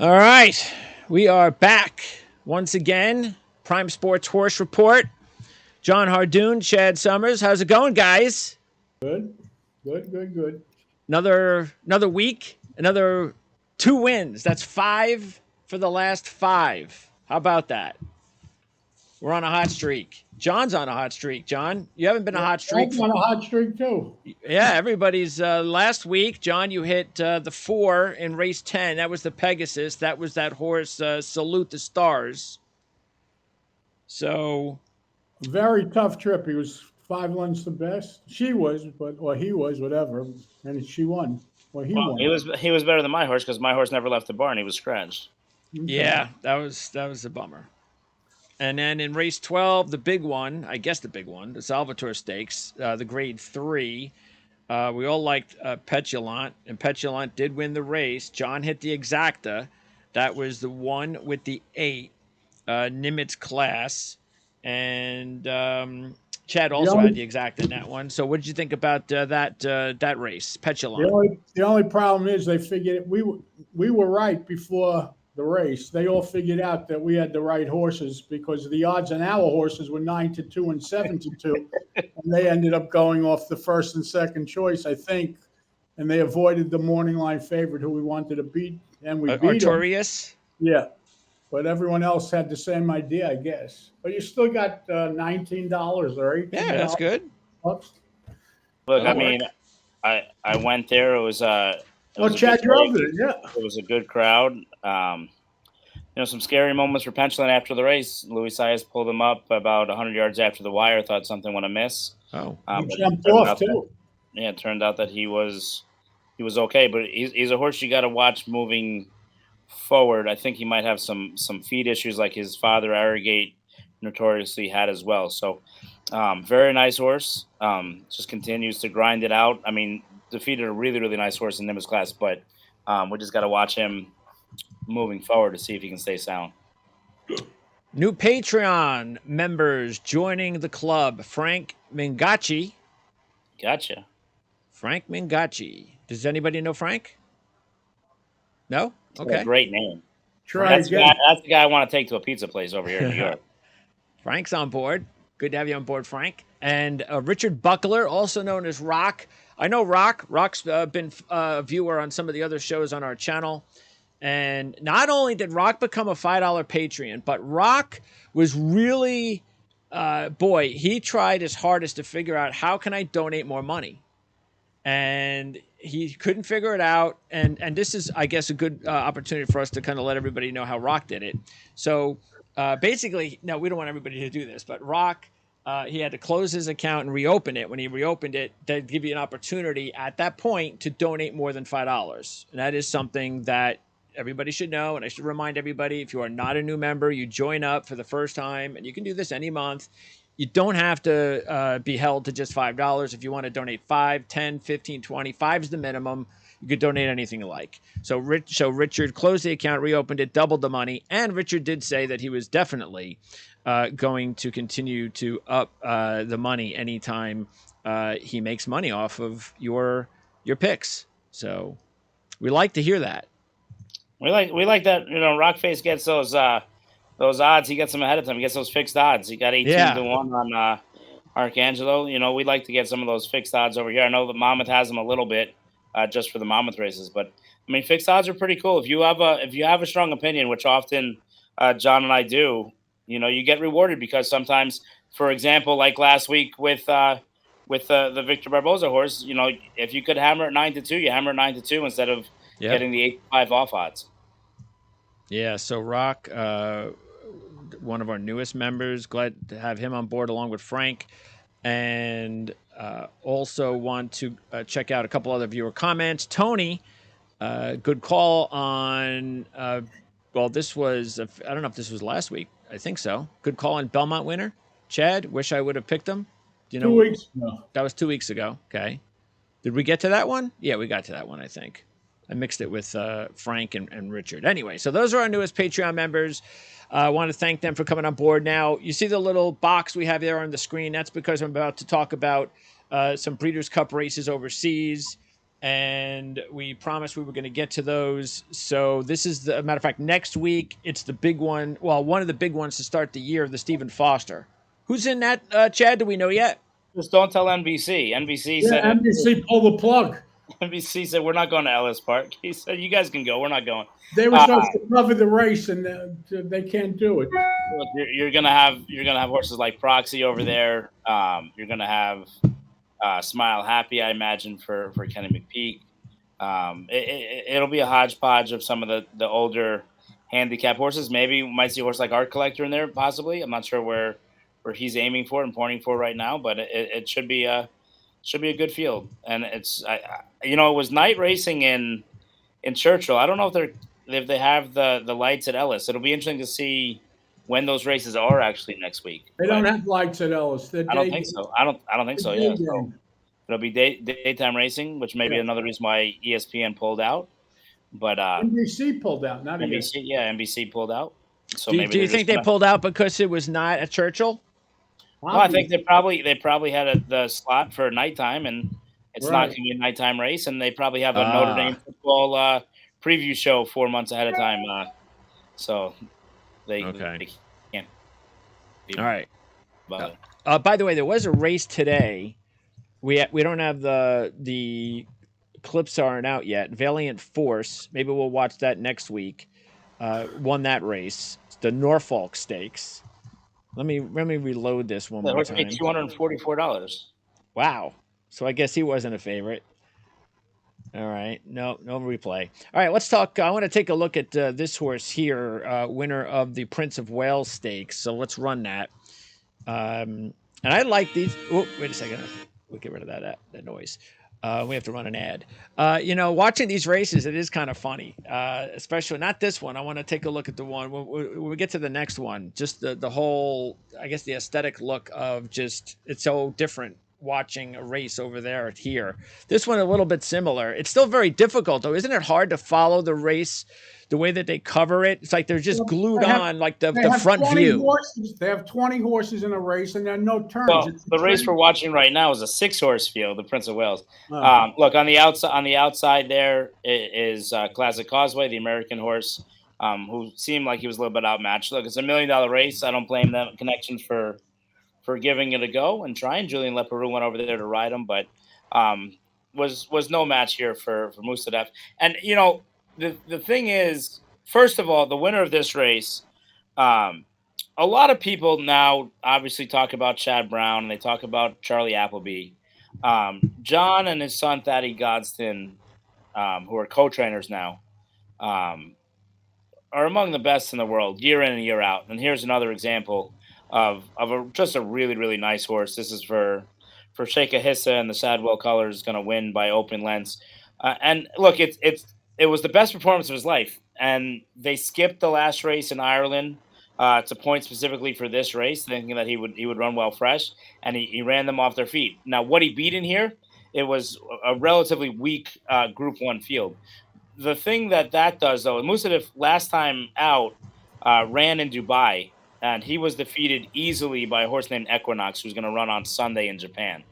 All right, we are back once again. Prime Sports Horse Report. Jon Hardoon, Chad Summers. How's it going, guys? Good, good. Another week, another 2 wins. That's 5 for the last 5. How about that? We're on a hot streak. John's on a hot streak. John, you haven't been a Yeah, hot streak. I'm on a hot streak too. Yeah, everybody's last week. John, you hit the 4 in race 10. That was the Pegasus. That was that horse, Salute the Stars. So Very tough trip. He was 5 lengths the best. She was, or he was, whatever, and she won. Well, he Well, won. he was better than my horse because my horse never left the barn. He was scratched. Okay. yeah, that was a bummer. And then in race 12, the big one, I guess the big one, the Salvatore Stakes, the grade 3. We all liked Petulant, and Petulant did win the race. John hit the exacta. That was the one with the 8, Nimitz class. And Chad also had the exacta in that one. So what did you think about that race, Petulant? The only problem is they figured we were right before the race. They all figured out that we had the right horses because the odds on our horses were 9-2 and 7-2, and they ended up going off the first and second choice, I think, and they avoided the morning line favorite who we wanted to beat, and we beat them. Artorias? Yeah, but everyone else had the same idea, I guess. But you still got $19 or $18. Yeah, that's good. Bucks. Look, That'll I mean, I went there. It was Oh, Chad drove it. Yeah. It was a good crowd. Some scary moments for Petulant after the race. Luis Saez pulled him up about 100 yards after the wire. Thought something went amiss. Oh, He jumped off too. It turned out that he was okay, but he's a horse you got to watch moving forward. I think he might have some feed issues like his father Arrogate notoriously had as well. So very nice horse. Just continues to grind it out. I mean, defeated a really, really nice horse in Nimitz class, but we just got to watch him moving forward to see if he can stay sound. new Patreon members joining the club. Frank Mingacci. Gotcha. Frank Mingacci. Does anybody know Frank? No? What Okay. a great name. Try That's again. the guy I want to take to a pizza place over here in New York. Frank's on board. Good to have you on board, Frank. And Richard Buckler, also known as Rock. I know Rock. Rock's been a viewer on some of the other shows on our channel. And not only did Rock become a $5 Patreon, but Rock was really, he tried his hardest to figure out how can I donate more money. And he couldn't figure it out. And this is, I guess, a good opportunity for us to kind of let everybody know how Rock did it. So basically, no, we don't want everybody to do this, but Rock, he had to close his account and reopen it. When he reopened it, they'd give you an opportunity at that point to donate more than $5. And that is something that everybody should know. And I should remind everybody, if you are not a new member, you join up for the first time, and you can do this any month. You don't have to be held to just $5. If you want to donate 5, 10, 15, 20, 5 is the minimum. You could donate anything you like. So Richard closed the account, reopened it, doubled the money. And Richard did say that he was definitely going to continue to up the money anytime he makes money off of your picks. So we like to hear that. We like that. Rockface gets those odds. He gets them ahead of time. He gets those fixed odds. He got 18 to 1 on Arcangelo. We'd like to get some of those fixed odds over here. I know that Monmouth has them a little bit just for the Monmouth races, but I mean, fixed odds are pretty cool. If you have a strong opinion, which often John and I do, you get rewarded because sometimes, for example, like last week with the Victor Barboza horse, if you could hammer it 9-2, you hammer it 9-2 instead of getting the 8-5 off odds. Yeah, so Rock, one of our newest members, glad to have him on board along with Frank. And also want to check out a couple other viewer comments. Tony, good call on, this was, I don't know if this was last week. I think so. Good call on Belmont winner. Chad, wish I would have picked him. Do you know? 2 weeks ago. That was 2 weeks ago. Okay. Did we get to that one? Yeah, we got to that one, I think. I mixed it with Frank and Richard. Anyway, so those are our newest Patreon members. I want to thank them for coming on board. Now, you see the little box we have there on the screen. That's because I'm about to talk about some Breeders' Cup races overseas. and we promised we were going to get to those. So this is the matter of fact. Next week, it's the big one. Well, one of the big ones to start the year, the Stephen Foster. Who's in that? Chad, do we know yet? Just don't tell NBC. NBC Yeah, said NBC pulled the plug. NBC said we're not going to Ellis Park. He said you guys can go. We're not going. They were supposed to cover the race, and they can't do it. Look, you're gonna have horses like Proxy over there. You're gonna have Smile Happy, I imagine, for Kenny McPeak. It'll be a hodgepodge of some of the older handicap horses. Maybe we might see a horse like Art Collector in there, possibly. I'm not sure where he's aiming for and pointing for right now, but it should be a good field. And it's it was night racing in Churchill. I don't know if they have the lights at Ellis. It'll be interesting to see when those races are actually next week. They don't have lights at Ellis. I don't think so. I don't think so. Yeah. So it'll be daytime racing, which may be another reason why ESPN pulled out. But NBC pulled out, not NBC. Yeah, NBC pulled out. So do you think they pulled out because it was not at Churchill? No, I think they probably had the slot for nighttime, and it's not going to be a nighttime race, and they probably have a Notre Dame football preview show 4 months ahead of time. So they can't. All right. By the way, there was a race today. We don't have the clips aren't out yet. Valiant Force. Maybe we'll watch that next week. Won that race. It's the Norfolk Stakes. Let me reload this one more time. $244. Wow. So I guess he wasn't a favorite. All right. No replay. All right, let's talk. I want to take a look at this horse here, winner of the Prince of Wales Stakes. So let's run that. And I like these. Oh, wait a second. We'll get rid of that noise. We have to run an ad. Watching these races, it is kind of funny, especially not this one. I want to take a look at the one when we get to the next one. Just the whole, I guess, the aesthetic look of just it's so different watching a race over there or here. This one a little bit similar. It's still very difficult though, isn't it? Hard to follow the race. The way that they cover it, it's like they're just glued on, like the front view. Horses. They have 20 horses in a race, and there are no turns. Well, the race we're watching right now is a 6-horse field, the Prince of Wales. Look on the outside there is Classic Causeway, the American horse, who seemed like he was a little bit outmatched. Look, it's $1 million race. I don't blame them connections for giving it a go and trying. Julian Leperoux went over there to ride him, but was no match here for Musadef. And The thing is, first of all, the winner of this race, a lot of people now obviously talk about Chad Brown and they talk about Charlie Appleby. John and his son Thaddy Godston, who are co-trainers now, are among the best in the world year in and year out. And here's another example of just a really, really nice horse. This is for Sheikh Ahissa, and the Sadwell color is going to win by open lengths. And look, it was the best performance of his life, and they skipped the last race in Ireland to point specifically for this race, thinking that he would run well fresh, and he ran them off their feet. Now, what he beat in here, it was a relatively weak Group 1 field. The thing that does, though, Musadef last time out ran in Dubai, and he was defeated easily by a horse named Equinox, who's going to run on Sunday in Japan.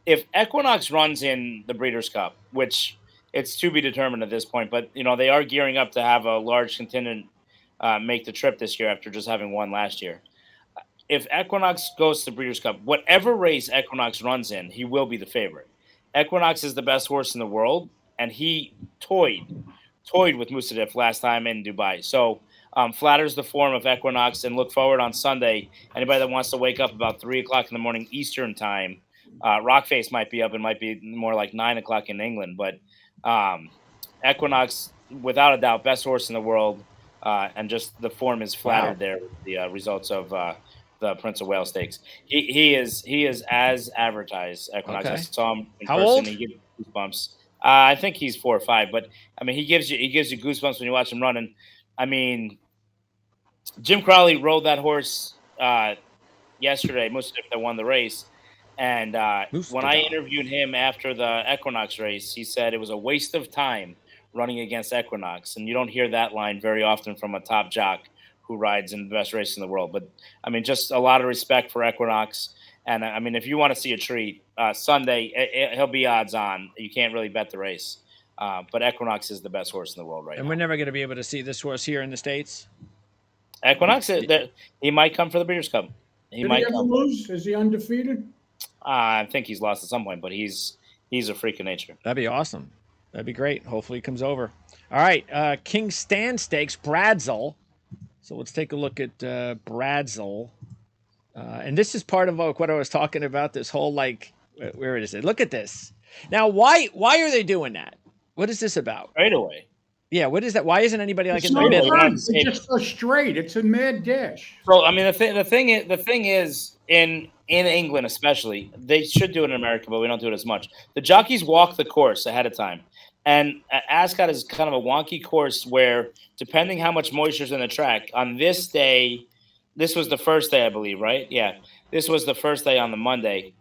If Equinox runs in the Breeders' Cup, which it's to be determined at this point, but they are gearing up to have a large contingent make the trip this year after just having won last year. If Equinox goes to the Breeders' Cup, whatever race Equinox runs in, he will be the favorite. Equinox is the best horse in the world, and he toyed with Musadef last time in Dubai. So flatters the form of Equinox, and look forward on Sunday. Anybody that wants to wake up about 3 o'clock in the morning Eastern time, Rockface might be up. It might be more like 9 o'clock in England, but Equinox, without a doubt, best horse in the world, and just the form is flattered there with the results of the Prince of Wales Stakes. He is as advertised. Equinox. Okay. I saw him in person. Old? He gives goosebumps. I think he's 4 or 5, but I mean, he gives you goosebumps when you watch him run. And I mean, Jim Crowley rode that horse yesterday. Musadef that won the race. And when I interviewed him after the Equinox race, he said it was a waste of time running against Equinox. And you don't hear that line very often from a top jock who rides in the best race in the world. But, I mean, just a lot of respect for Equinox. And, I mean, if you want to see a treat, Sunday, he'll be odds on. You can't really bet the race. But Equinox is the best horse in the world right And now. we're never going to be able to see this horse here in the States. Equinox, he might come for the Breeders' Cup. He Did he might ever come. lose? Is he undefeated? I think he's lost at some point, but he's a freak of nature. That'd be awesome. That'd be great. Hopefully he comes over. All right, King Stan Stakes, Bradzel. So let's take a look at Bradzel. And this is part of what I was talking about, this whole, like, where is it? Look at this. Now, why are they doing that? What is this about? Right away. Yeah, what is that? Why isn't anybody like It's in the no middle? turn. It just goes straight. It's a mad dash. So I mean, the thing is in England especially, they should do it in America, but we don't do it as much. The jockeys walk the course ahead of time, and Ascot is kind of a wonky course where, depending how much moisture is in the track, on this day, this was the first day, I believe, right? Yeah, this was the first day on the Monday.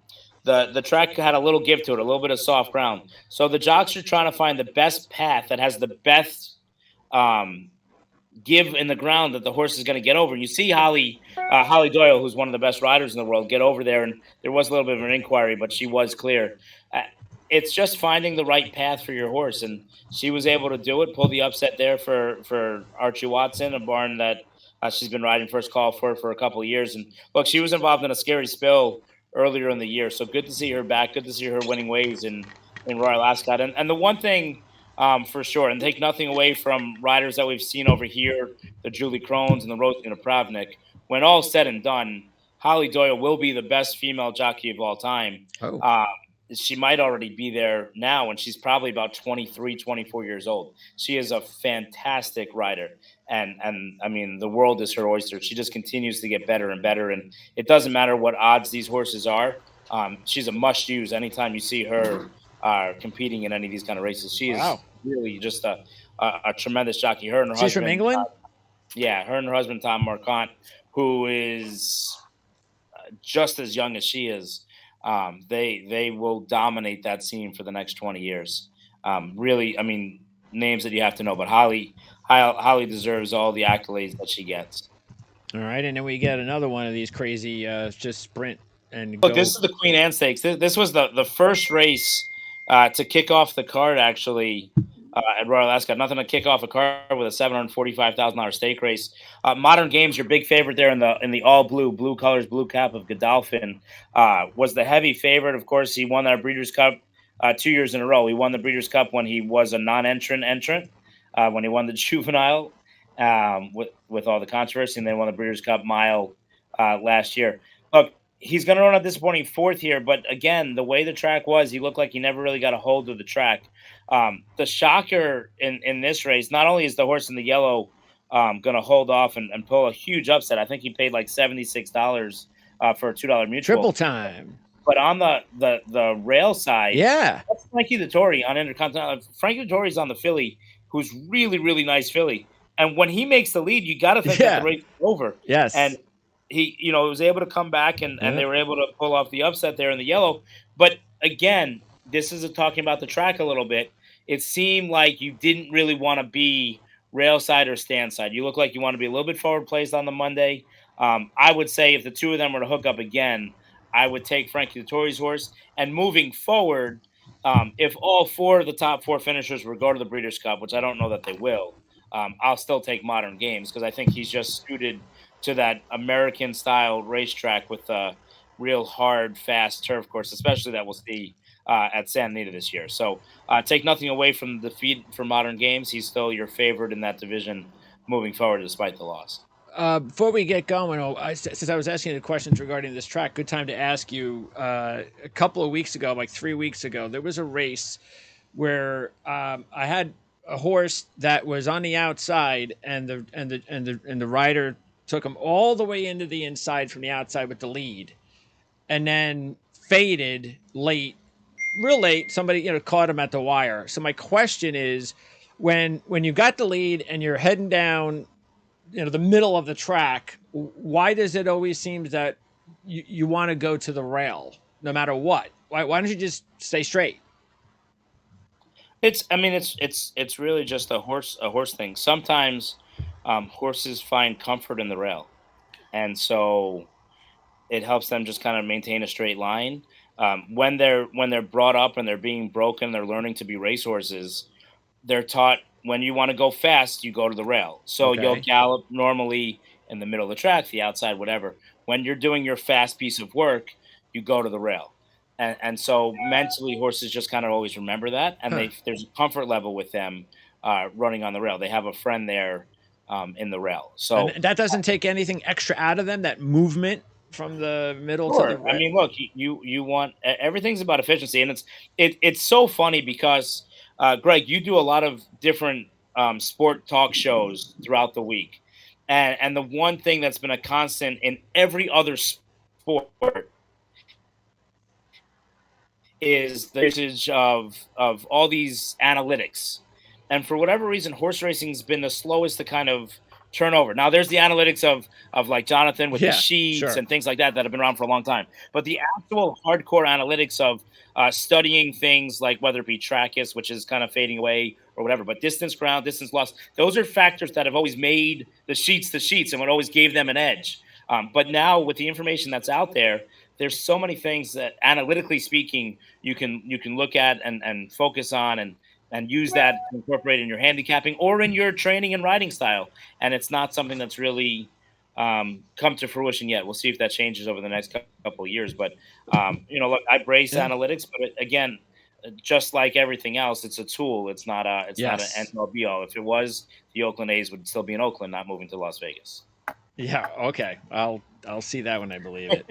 The track had a little give to it, a little bit of soft ground. So the jocks are trying to find the best path that has the best give in the ground that the horse is going to get over. And you see Holly Doyle, who's one of the best riders in the world, get over there. And there was a little bit of an inquiry, but she was clear. It's just finding the right path for your horse. And she was able to do it, pull the upset there for Archie Watson, a barn that she's been riding first call for a couple of years. And look, she was involved in a scary spill earlier in the year. So good to see her back. Good to see her winning ways in Royal Ascot. And the one thing for sure, and take nothing away from riders that we've seen over here, the Julie Crones and the Rosie Napravnik, when all said and done, Holly Doyle will be the best female jockey of all time. Oh. She might already be there now, and she's probably about 23, 24 years old. She is a fantastic rider. And I mean, the world is her oyster. She just continues to get better and better. And it doesn't matter what odds these horses are. She's a must use anytime you see her competing in any of these kind of races. She is really just a tremendous jockey. Her and her She's husband, from England? her and her husband, Tom Marquant, who is just as young as she is. They will dominate that scene for the next 20 years. Really, I mean, names that you have to know, but Holly deserves all the accolades that she gets. All right, and then we get another one of these crazy just sprint and Look, go. this is the Queen Anne Stakes. This was the first race to kick off the card, actually, at Royal Ascot. Nothing to kick off a card with a $745,000 stake race. Modern Games, your big favorite there in the all blue colors, blue cap of Godolphin, was the heavy favorite. Of course, he won our Breeders' Cup 2 years in a row. He won the Breeders' Cup when he was a non-entrant, when he won the juvenile with all the controversy, and then won the Breeders' Cup mile last year. Look, he's going to run a disappointing fourth here, but again, the way the track was, he looked like he never really got a hold of the track. The shocker in this race, not only is the horse in the yellow going to hold off and pull a huge upset. I think he paid like $76 for a $2 mutual. Triple time. But on the rail side, that's Frankie Dettori on Intercontinental. Frankie Dettori's on the filly, who's really, really nice filly. And when he makes the lead, you got to think that the race is over. Yes. And he, was able to come back and they were able to pull off the upset there in the yellow. But again, this is talking about the track a little bit. It seemed like you didn't really want to be rail side or stand side. You look like you want to be a little bit forward placed on the Monday. I would say if the two of them were to hook up again, I would take Frankie Dettori's horse. And moving forward, if all four of the top four finishers were go to the Breeders' Cup, which I don't know that they will, I'll still take Modern Games because I think he's just suited to that American-style racetrack with a real hard, fast turf course, especially that we'll see at Santa Anita this year. So take nothing away from the defeat for Modern Games. He's still your favorite in that division moving forward despite the loss. Before we get going, since I was asking the questions regarding this track, good time to ask you. A couple of weeks ago, like 3 weeks ago, there was a race where I had a horse that was on the outside, and the rider took him all the way into the inside from the outside with the lead, and then faded real late. Somebody caught him at the wire. So my question is, when you got the lead and you're heading down the middle of the track, why does it always seem that you want to go to the rail no matter what? Why don't you just stay straight? It's really just a horse thing. Sometimes horses find comfort in the rail, and so it helps them just kind of maintain a straight line. When they're brought up and they're being broken, they're learning to be racehorses. they're taught when you want to go fast, you go to the rail. So you'll Okay. gallop normally in the middle of the track, the outside, whatever. When you're doing your fast piece of work, you go to the rail. And so mentally, horses just kind of always remember that, and Huh. there's a comfort level with them running on the rail. They have a friend there in the rail. And So that doesn't take anything extra out of them, that movement from the middle to the sure. I right. mean, look, you want everything's about efficiency, and it's so funny because Greg, you do a lot of different sport talk shows throughout the week, and the one thing that's been a constant in every other sport is the usage of all these analytics, and for whatever reason, horse racing's been the slowest to kind of turn over. Now, there's the analytics of like Jonathan with the Yeah, sheets sure. and things like that have been around for a long time, but the actual hardcore analytics of studying things like whether it be trachis, which is kind of fading away or whatever, but distance ground, distance loss, those are factors that have always made the sheets and what always gave them an edge. But now with the information that's out there, there's so many things that analytically speaking you can look at and focus on and use that to incorporate in your handicapping or in your training and riding style. And it's not something that's really come to fruition yet. We'll see if that changes over the next couple of years. But look, I brace Yeah. analytics, but again, just like everything else, it's a tool. It's not an end Yes. all be all. If it was, the Oakland A's would still be in Oakland, not moving to Las Vegas. Yeah. Okay. I'll see that when I believe it.